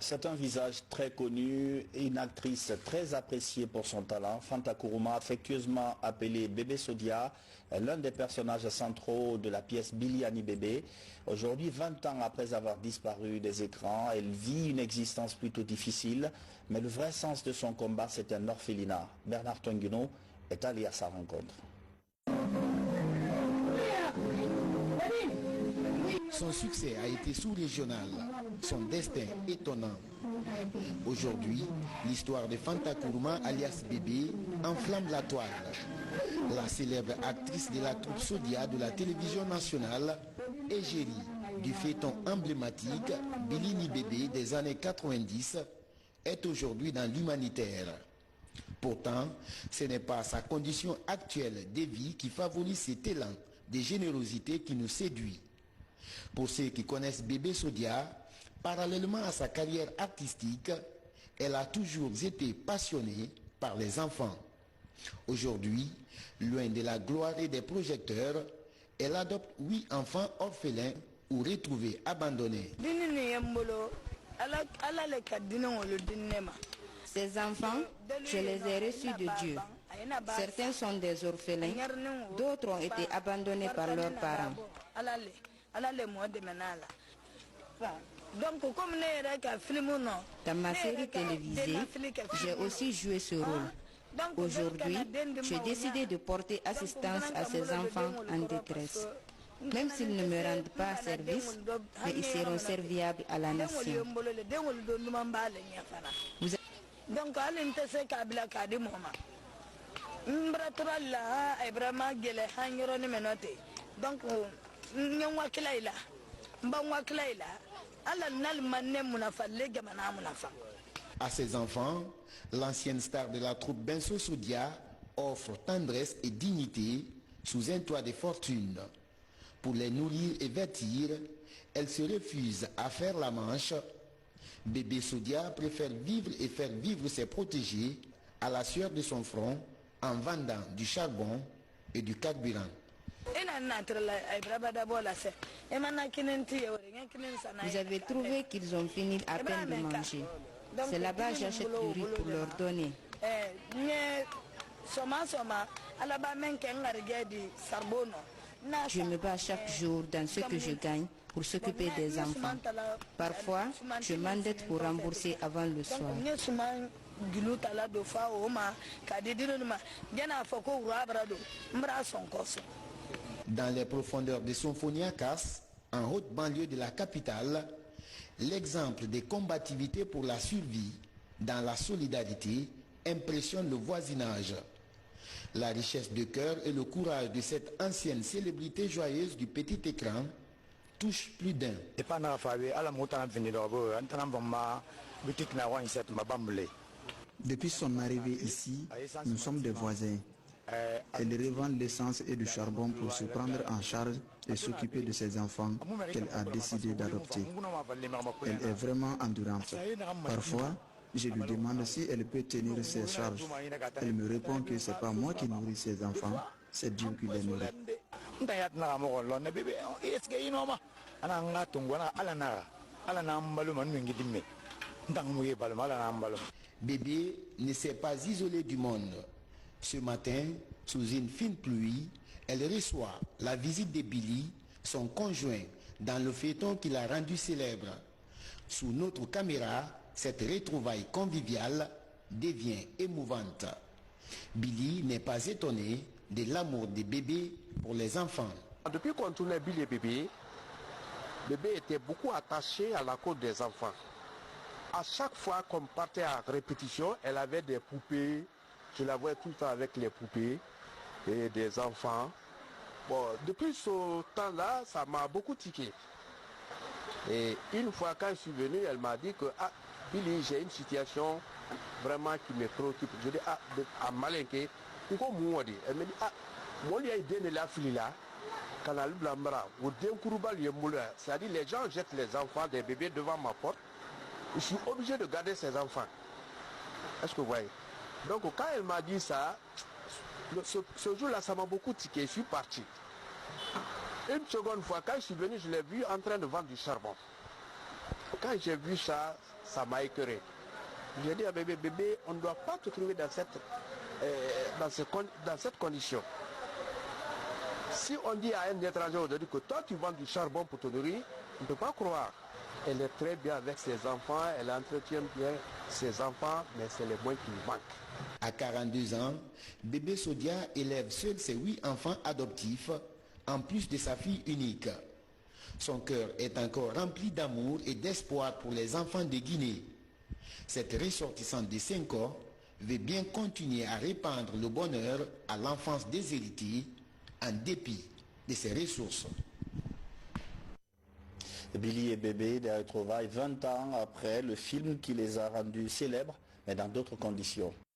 C'est un visage très connu et une actrice très appréciée pour son talent. Fanta Kourouma, affectueusement appelée Bébé Sodia, est l'un des personnages centraux de la pièce Billy Annie Bébé. Aujourd'hui, 20 ans après avoir disparu des écrans, elle vit une existence plutôt difficile, mais le vrai sens de son combat, c'est un orphelinat. Bernard Tonguino est allé à sa rencontre. Son succès a été sous-régional, son destin étonnant. Aujourd'hui, l'histoire de Fanta Kourouma alias Bébé enflamme la toile. La célèbre actrice de la troupe Sodia de la télévision nationale, égérie du feuilleton emblématique Billy Annie Bébé des années 90, est aujourd'hui dans l'humanitaire. Pourtant, ce n'est pas sa condition actuelle de vie qui favorise cet élan de générosité qui nous séduit. Pour ceux qui connaissent Bébé Sodia, parallèlement à sa carrière artistique, elle a toujours été passionnée par les enfants. Aujourd'hui, loin de la gloire et des projecteurs, elle adopte 8 enfants orphelins ou retrouvés abandonnés. Ces enfants, je les ai reçus de Dieu. Certains sont des orphelins, d'autres ont été abandonnés par leurs parents. Dans ma série télévisée, j'ai aussi joué ce rôle. Aujourd'hui, j'ai décidé de porter assistance à ces enfants en détresse. Même s'ils ne me rendent pas service, mais ils seront serviables à la nation. À ses enfants, l'ancienne star de la troupe Benso Sodia offre tendresse et dignité sous un toit de fortune. Pour les nourrir et vêtir, elle se refuse à faire la manche. Bébé Sodia préfère vivre et faire vivre ses protégés à la sueur de son front en vendant du charbon et du carburant. Vous avez trouvé qu'ils ont fini à peine de manger. C'est là-bas que j'achète du riz pour leur donner. Je me bats chaque jour dans ce que je gagne pour s'occuper des enfants. Parfois, je m'endette pour rembourser avant le soir. Dans les profondeurs de Symphoniacas, en haute banlieue de la capitale, l'exemple de combativité pour la survie dans la solidarité impressionne le voisinage. La richesse de cœur et le courage de cette ancienne célébrité joyeuse du petit écran touche plus d'un. Depuis son arrivée ici, nous sommes des voisins. Elle revend l'essence et du charbon pour se prendre en charge et s'occuper de ses enfants qu'elle a décidé d'adopter. Elle est vraiment endurante. Parfois, je lui demande si elle peut tenir ses charges. Elle me répond que ce n'est pas moi qui nourris ses enfants, c'est Dieu qui les nourrit. Bébé ne s'est pas isolé du monde. Ce matin, sous une fine pluie, elle reçoit la visite de Billy, son conjoint, dans le feuilleton qui l'a rendu célèbre. Sous notre caméra, cette retrouvaille conviviale devient émouvante. Billy n'est pas étonné de l'amour des bébés pour les enfants. Depuis qu'on tournait Billy et Bébé, Bébé était beaucoup attaché à la cause des enfants. À chaque fois qu'on partait à répétition, elle avait des poupées. Je la voyais tout le temps avec les poupées et des enfants. Bon, depuis ce temps-là, ça m'a beaucoup tiqué. Et une fois quand je suis venu, elle m'a dit que ah, Billy, j'ai une situation vraiment qui me préoccupe. Je dis à Malinké, elle me dit ah, moi il y a idée de la fille là, canal blambra, ou d'un courbal yemoula. C'est-à-dire les gens jettent les enfants, des bébés devant ma porte. Je suis obligé de garder ces enfants. Est-ce que vous voyez? Donc quand elle m'a dit ça, ce jour-là, ça m'a beaucoup tiqué. Je suis parti. Une seconde fois, quand je suis venu, je l'ai vu en train de vendre du charbon. Quand j'ai vu ça, ça m'a écœuré. J'ai dit à bébé, on ne doit pas te trouver dans cette condition. Si on dit à un étranger aujourd'hui que toi tu vends du charbon pour te nourrir, on ne peut pas croire. Elle est très bien avec ses enfants, elle entretient bien ses enfants, mais c'est le moins qui lui manque. À 42 ans, bébé Sodia élève seul ses 8 enfants adoptifs, en plus de sa fille unique. Son cœur est encore rempli d'amour et d'espoir pour les enfants de Guinée. Cette ressortissante de Senghor veut bien continuer à répandre le bonheur à l'enfance déshéritée en dépit de ses ressources. Billy et Bébé, des retrouvailles 20 ans après le film qui les a rendus célèbres, mais dans d'autres conditions.